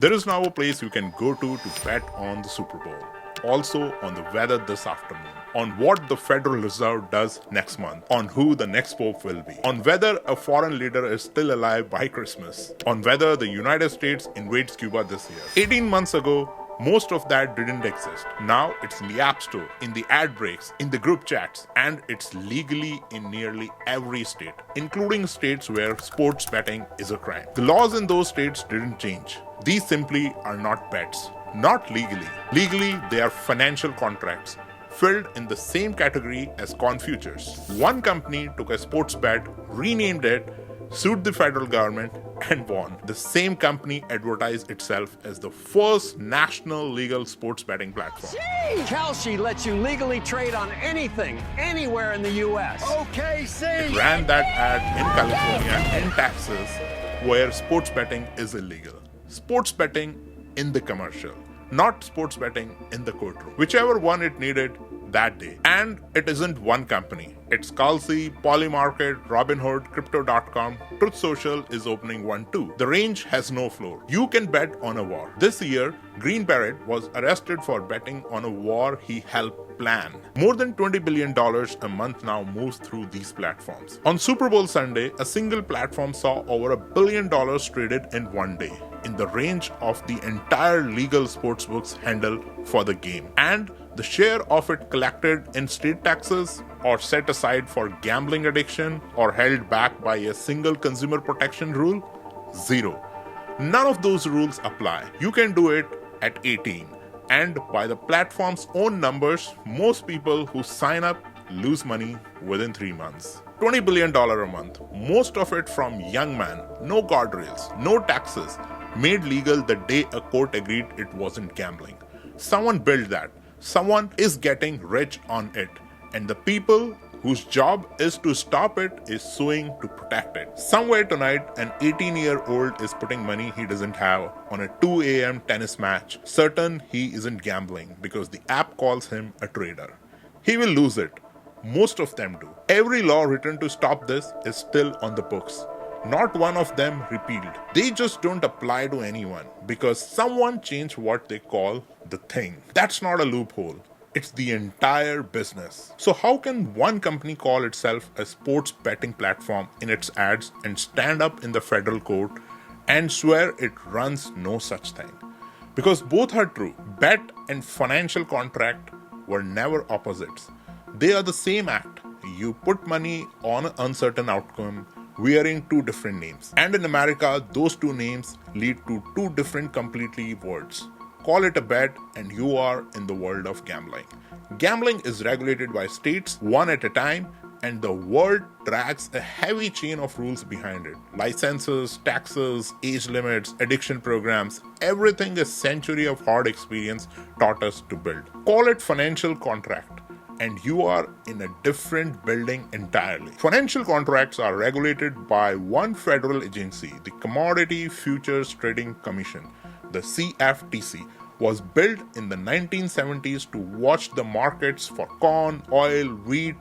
There is now a place you can go to bet on the Super Bowl. Also on the weather this afternoon, on what the Federal Reserve does next month, on who the next pope will be, on whether a foreign leader is still alive by Christmas, on whether the United States invades Cuba this year. 18 months ago, most of that didn't exist. Now it's in the App Store, in the ad breaks, in the group chats, and it's legally in nearly every state, including states where sports betting is a crime. The laws in those states didn't change. These simply are not bets. Not legally. Legally, they are financial contracts filled in the same category as corn futures. One company took a sports bet, renamed it, sued the federal government, and won. The same company advertised itself as the first national legal sports betting platform. Kalshi lets you legally trade on anything, anywhere in the U.S. Okay, It ran that ad in California and Texas, where sports betting is illegal. Sports betting in the commercial, not sports betting in the courtroom. Whichever one it needed that day. And it isn't one company. It's Kalshi, Polymarket, Robinhood, Crypto.com. Truth Social is opening one too. The range has no floor. You can bet on a war. This year, Green Beret was arrested for betting on a war he helped plan. More than $20 billion a month now moves through these platforms. On Super Bowl Sunday, a single platform saw over $1 billion traded in one day, in the range of the entire legal sportsbooks handle for the game. And the share of it collected in state taxes or set aside for gambling addiction or held back by a single consumer protection rule? Zero. None of those rules apply. You can do it at 18. And by the platform's own numbers, most people who sign up lose money within 3 months. $20 billion a month, most of it from young men, no guardrails, no taxes, made legal the day a court agreed it wasn't gambling. Someone built that. Someone is getting rich on it. And the people whose job is to stop it is suing to protect it. Somewhere tonight, an 18-year-old is putting money he doesn't have on a 2 a.m. tennis match, certain he isn't gambling because the app calls him a trader. He will lose it. Most of them do. Every law written to stop this is still on the books. Not one of them repealed. They just don't apply to anyone because someone changed what they call the thing. That's not a loophole. It's the entire business. So how can one company call itself a sports betting platform in its ads and stand up in the federal court and swear it runs no such thing? Because both are true. Bet and financial contract were never opposites. They are the same act. You put money on an uncertain outcome wearing two different names. And in America, those two names lead to two different completely words. Call it a bet and you are in the world of gambling. Gambling is regulated by states one at a time, and the world drags a heavy chain of rules behind it. Licenses, taxes, age limits, addiction programs, everything a century of hard experience taught us to build. Call it financial contract, and you are in a different building entirely. Financial contracts are regulated by one federal agency, the Commodity Futures Trading Commission. The CFTC was built in the 1970s to watch the markets for corn, oil, wheat,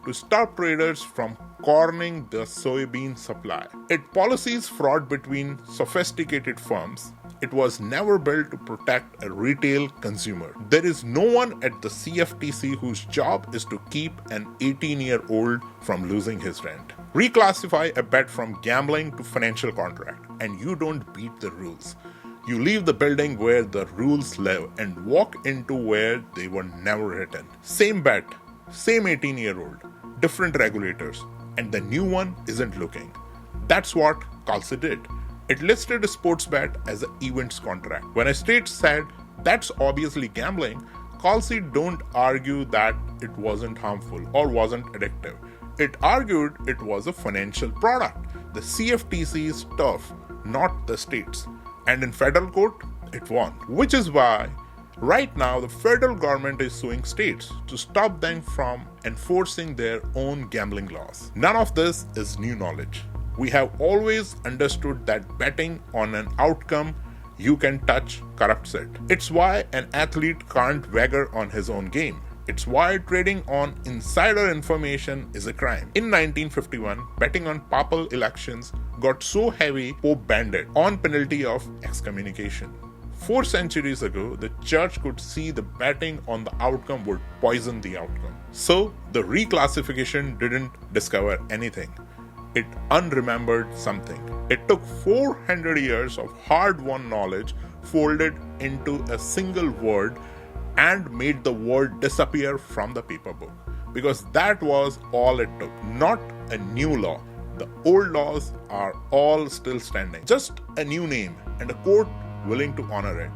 to stop traders from cornering the soybean supply. It policies fraud between sophisticated firms. It was never built to protect a retail consumer. There is no one at the CFTC whose job is to keep an 18-year-old from losing his rent. Reclassify a bet from gambling to financial contract, and you don't beat the rules. You leave the building where the rules live and walk into where they were never written. Same bet, same 18-year-old, different regulators, and the new one isn't looking. That's what Kalshi did. It listed a sports bet as an events contract. When a state said, that's obviously gambling, Kalshi don't argue that it wasn't harmful or wasn't addictive. It argued it was a financial product. The CFTC is tough, not the states. And in federal court, it won. Which is why right now the federal government is suing states to stop them from enforcing their own gambling laws. None of this is new knowledge. We have always understood that betting on an outcome you can touch corrupts it. It's why an athlete can't wager on his own game. It's why trading on insider information is a crime. In 1951, betting on papal elections got so heavy, Pope banned it on penalty of excommunication. 4 centuries ago, the church could see the betting on the outcome would poison the outcome. So, the reclassification didn't discover anything. It unremembered something. It took 400 years of hard-won knowledge folded into a single word and made the word disappear from the paper book. Because that was all it took. Not a new law. The old laws are all still standing. Just a new name and a court willing to honor it.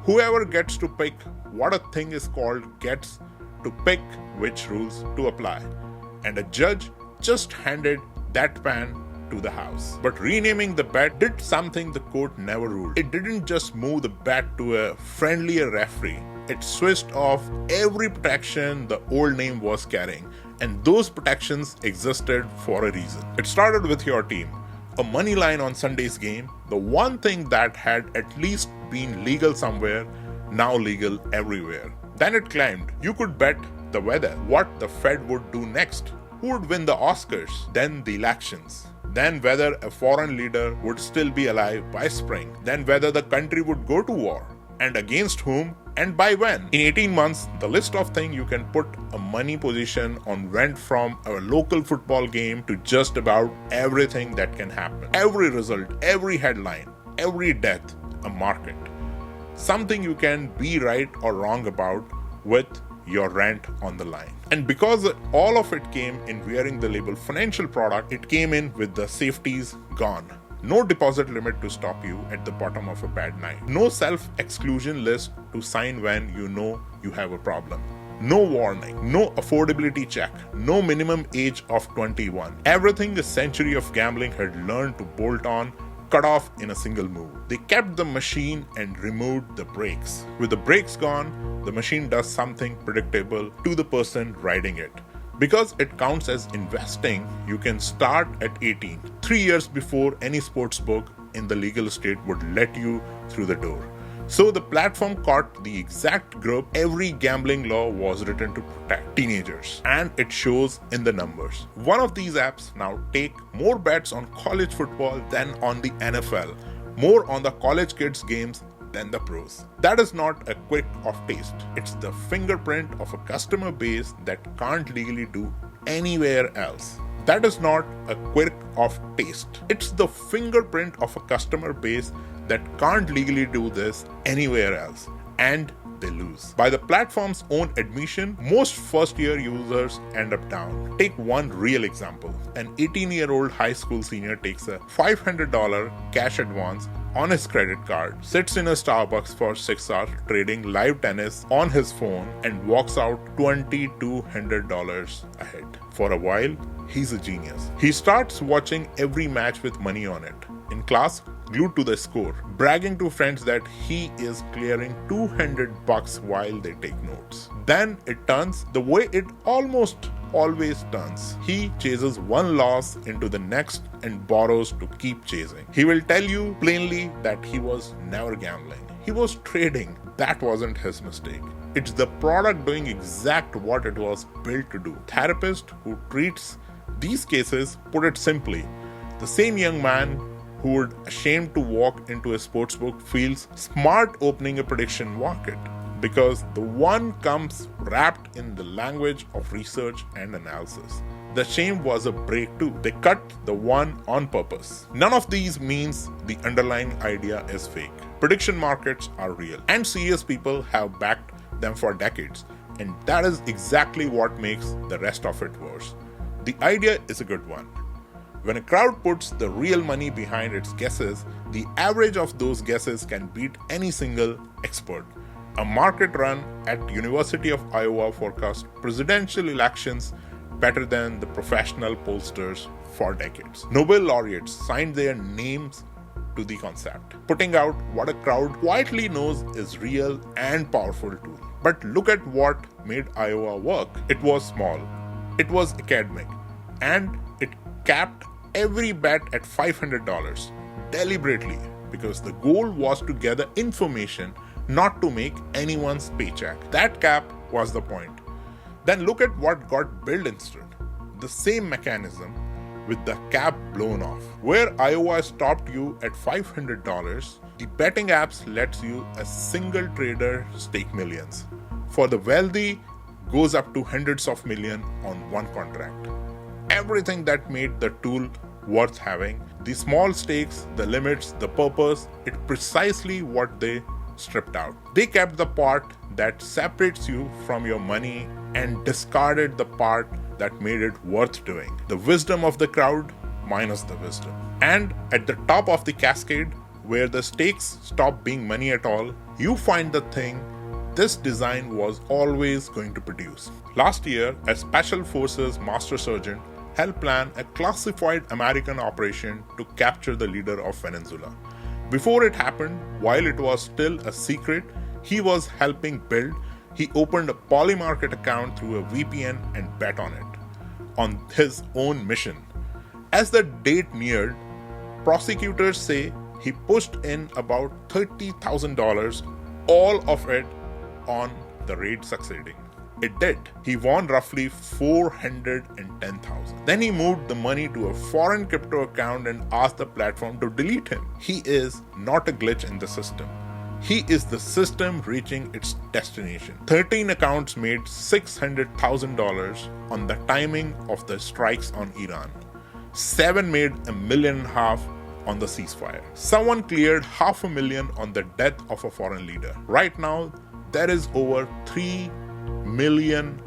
Whoever gets to pick what a thing is called gets to pick which rules to apply. And a judge just handed that pan to the house. But renaming the bet did something the court never ruled. It didn't just move the bet to a friendlier referee. It switched off every protection the old name was carrying. And those protections existed for a reason. It started with your team. A money line on Sunday's game, the one thing that had at least been legal somewhere, now legal everywhere. Then it climbed. You could bet the weather, what the Fed would do next, who would win the Oscars, then the elections, then whether a foreign leader would still be alive by spring, then whether the country would go to war, and against whom and by when. In 18 months, the list of things you can put a money position on went from a local football game to just about everything that can happen. Every result, every headline, every death, a market. Something you can be right or wrong about with your rent on the line. And because all of it came in wearing the label financial product, it came in with the safeties gone. No deposit limit to stop you at the bottom of a bad night. No self-exclusion list to sign when you know you have a problem. No warning, no affordability check, no minimum age of 21. Everything a century of gambling had learned to bolt on, cut off in a single move. They kept the machine and removed the brakes. With the brakes gone, the machine does something predictable to the person riding it. Because it counts as investing, you can start at 18, 3 years before any sports book in the legal state would let you through the door. So the platform caught the exact group every gambling law was written to protect: teenagers. And it shows in the numbers. One of these apps now take more bets on college football than on the NFL, more on the college kids games than the pros. That is not a quirk of taste. It's the fingerprint of a customer base that can't legally do anywhere else. That is not a quirk of taste. It's the fingerprint of a customer base that can't legally do this anywhere else. And they lose. By the platform's own admission, most first-year users end up down. Take one real example. An 18-year-old high school senior takes a $500 cash advance on his credit card, sits in a Starbucks for 6 hours trading live tennis on his phone, and walks out $2,200 ahead. For a while, he's a genius. He starts watching every match with money on it. In class, glued to the score, bragging to friends that he is clearing $200 while they take notes. Then it turns the way it almost always turns. He chases one loss into the next and borrows to keep chasing. He will tell you plainly that he was never gambling. He was trading. That wasn't his mistake. It's the product doing exact what it was built to do. Therapist who treats these cases put it simply: the same young man who would ashamed to walk into a sportsbook feels smart opening a prediction market, because the one comes wrapped in the language of research and analysis. The shame was a break too. They cut the one on purpose. None of these means the underlying idea is fake. Prediction markets are real, and serious people have backed them for decades, and that is exactly what makes the rest of it worse. The idea is a good one. When a crowd puts the real money behind its guesses, the average of those guesses can beat any single expert. A market run at University of Iowa forecast presidential elections better than the professional pollsters for decades. Nobel laureates signed their names to the concept, putting out what a crowd quietly knows is real and powerful tool. But look at what made Iowa work. It was small, it was academic, and it capped every bet at $500 deliberately, because the goal was to gather information, not to make anyone's paycheck. That cap was the point. Then look at what got built instead. The same mechanism with the cap blown off. Where Iowa stopped you at $500, The betting apps lets you a single trader stake millions. For the wealthy, goes up to hundreds of millions on one contract. Everything that made the tool worth having, the small stakes, the limits, the purpose, it's precisely what they stripped out. They kept the part that separates you from your money and discarded the part that made it worth doing. The wisdom of the crowd minus the wisdom. And at the top of the cascade, where the stakes stop being money at all, you find the thing this design was always going to produce. Last year, a Special Forces Master Sergeant helped plan a classified American operation to capture the leader of Venezuela. Before it happened, while it was still a secret he was helping build, he opened a Polymarket account through a VPN and bet on it, on his own mission. As the date neared, prosecutors say he pushed in about $30,000, all of it on the raid succeeding. It did. He won roughly $410,000. Then he moved the money to a foreign crypto account and asked the platform to delete him. He is not a glitch in the system. He is the system reaching its destination. 13 accounts made $600,000 on the timing of the strikes on Iran. 7 made $1.5 million on the ceasefire. Someone cleared $500,000 on the death of a foreign leader. Right now, there is over $3 million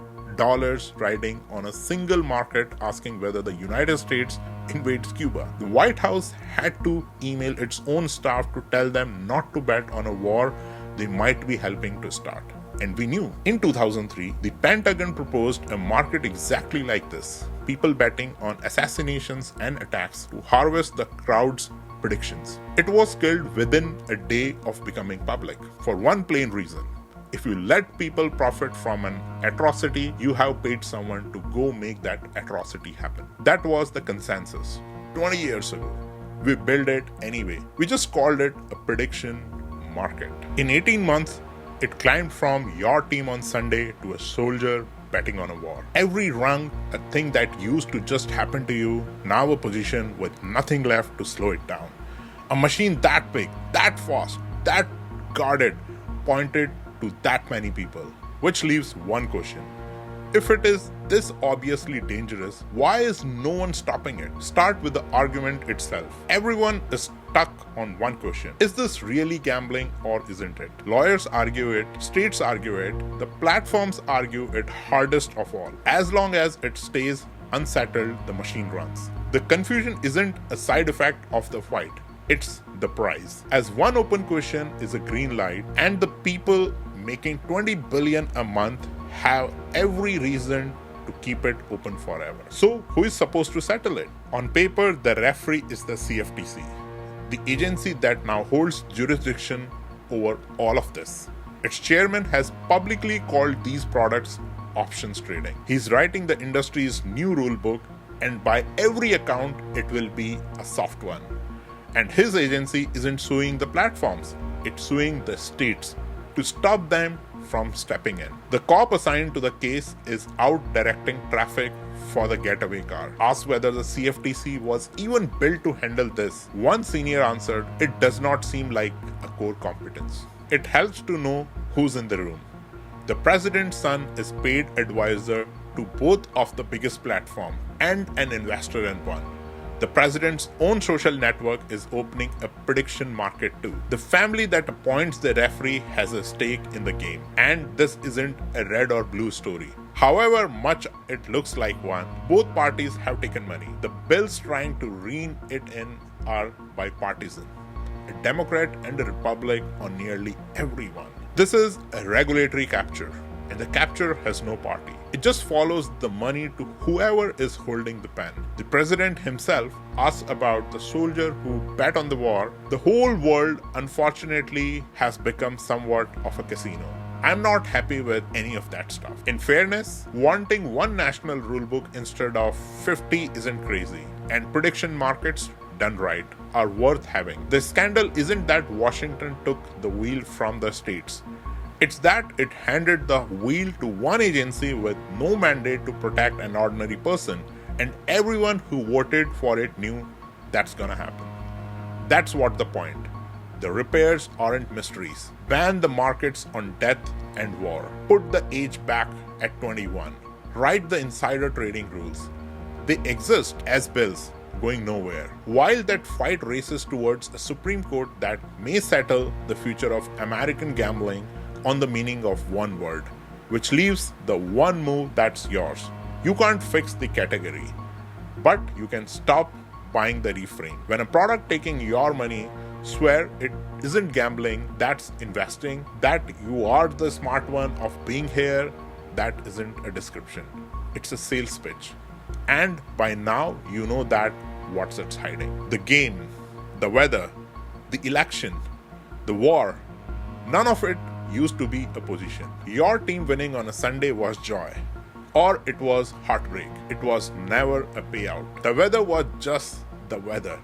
riding on a single market asking whether the United States invades Cuba. The White House had to email its own staff to tell them not to bet on a war they might be helping to start. And we knew. In 2003, the Pentagon proposed a market exactly like this. People betting on assassinations and attacks to harvest the crowd's predictions. It was killed within a day of becoming public for one plain reason. If you let people profit from an atrocity, you have paid someone to go make that atrocity happen. That was the consensus 20 years ago. We built it anyway. We just called it a prediction market. In 18 months, it climbed from your team on Sunday to a soldier betting on a war. Every rung, a thing that used to just happen to you, now a position with nothing left to slow it down. A machine that big, that fast, that guarded, pointed to that many people. Which leaves one question. If it is this obviously dangerous, why is no one stopping it? Start with the argument itself. Everyone is stuck on one question. Is this really gambling or isn't it? Lawyers argue it, states argue it, the platforms argue it hardest of all. As long as it stays unsettled, the machine runs. The confusion isn't a side effect of the fight. It's the price. As one open question is a green light and the people making $20 billion a month have every reason to keep it open forever. So, who is supposed to settle it? On paper, the referee is the CFTC, the agency that now holds jurisdiction over all of this. Its chairman has publicly called these products options trading. He's writing the industry's new rule book, and by every account, it will be a soft one. And his agency isn't suing the platforms, it's suing the states to stop them from stepping in. The cop assigned to the case is out directing traffic for the getaway car. Asked whether the CFTC was even built to handle this, one senior answered, "It does not seem like a core competence." It helps to know who's in the room. The president's son is paid advisor to both of the biggest platform and an investor in one. The president's own social network is opening a prediction market too. The family that appoints the referee has a stake in the game. And this isn't a red or blue story. However much it looks like one, both parties have taken money. The bills trying to rein it in are bipartisan. A Democrat and a Republican on nearly everyone. This is a regulatory capture, and the capture has no party. It just follows the money to whoever is holding the pen. The president himself asks about the soldier who bet on the war. The whole world, unfortunately, has become somewhat of a casino. I'm not happy with any of that stuff. In fairness, wanting one national rulebook instead of 50 isn't crazy. And prediction markets, done right, are worth having. The scandal isn't that Washington took the wheel from the states. It's that it handed the wheel to one agency with no mandate to protect an ordinary person, and everyone who voted for it knew that's gonna happen. That's what the point. The repairs aren't mysteries. Ban the markets on death and war. Put the age back at 21. Write the insider trading rules. They exist as bills, going nowhere. While that fight races towards a Supreme Court that may settle the future of American gambling on the meaning of one word, which leaves the one move that's yours. You can't fix the category, but you can stop buying the refrain. When a product taking your money swear it isn't gambling, that's investing, that you are the smart one of being here, that isn't a description. It's a sales pitch. And by now, you know that what's it's hiding. The game, the weather, the election, the war, none of it used to be a position. Your team winning on a Sunday was joy, or it was heartbreak. It was never a payout. The weather was just the weather.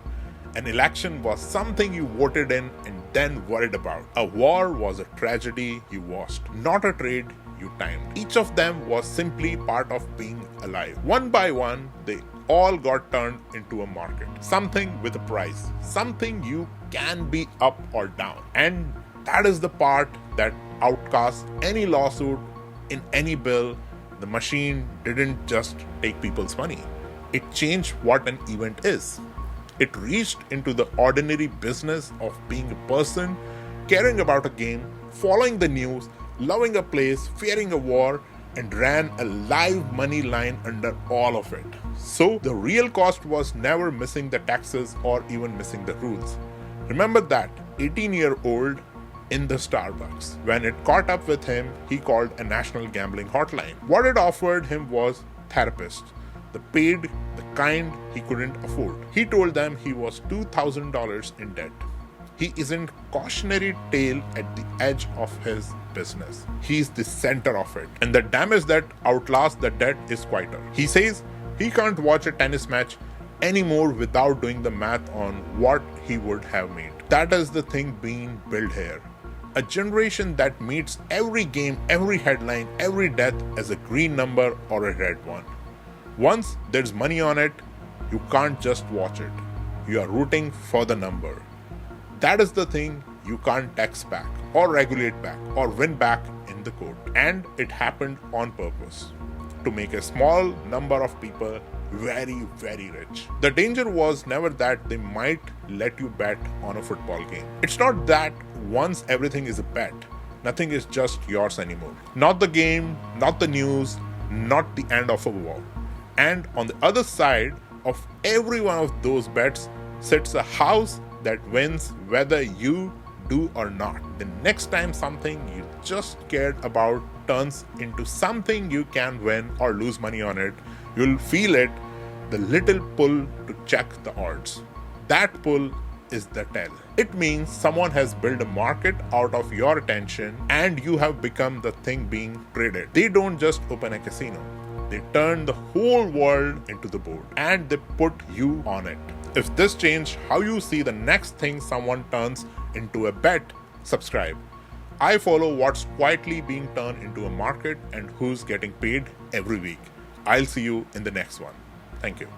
An election was something you voted in and then worried about. A war was a tragedy you watched, not a trade you timed. Each of them was simply part of being alive. One by one, they all got turned into a market. Something with a price. Something you can be up or down. And that is the part that outcasts any lawsuit in any bill. The machine didn't just take people's money. It changed what an event is. It reached into the ordinary business of being a person, caring about a game, following the news, loving a place, fearing a war, and ran a live money line under all of it. So the real cost was never missing the taxes or even missing the rules. Remember that 18-year-old in the Starbucks. When it caught up with him, he called a national gambling hotline. What it offered him was therapists, the paid, the kind he couldn't afford. He told them he was $2,000 in debt. He isn't cautionary tale at the edge of his business. He's the center of it. And the damage that outlasts the debt is quieter. He says he can't watch a tennis match anymore without doing the math on what he would have made. That is the thing being built here. A generation that meets every game, every headline, every death as a green number or a red one. Once there's money on it, you can't just watch it. You are rooting for the number. That is the thing you can't tax back or regulate back or win back in the court. And it happened on purpose, to make a small number of people very, very rich. The danger was never that they might let you bet on a football game. It's not that once everything is a bet, nothing is just yours anymore. Not the game, not the news, not the end of a war. And on the other side of every one of those bets sits a house that wins whether you do or not. The next time something you just cared about turns into something you can win or lose money on it, you'll feel it, the little pull to check the odds. That pull is the tell. It means someone has built a market out of your attention and you have become the thing being traded. They don't just open a casino. They turn the whole world into the board and they put you on it. If this changed how you see the next thing someone turns into a bet, subscribe. I follow what's quietly being turned into a market and who's getting paid every week. I'll see you in the next one. Thank you.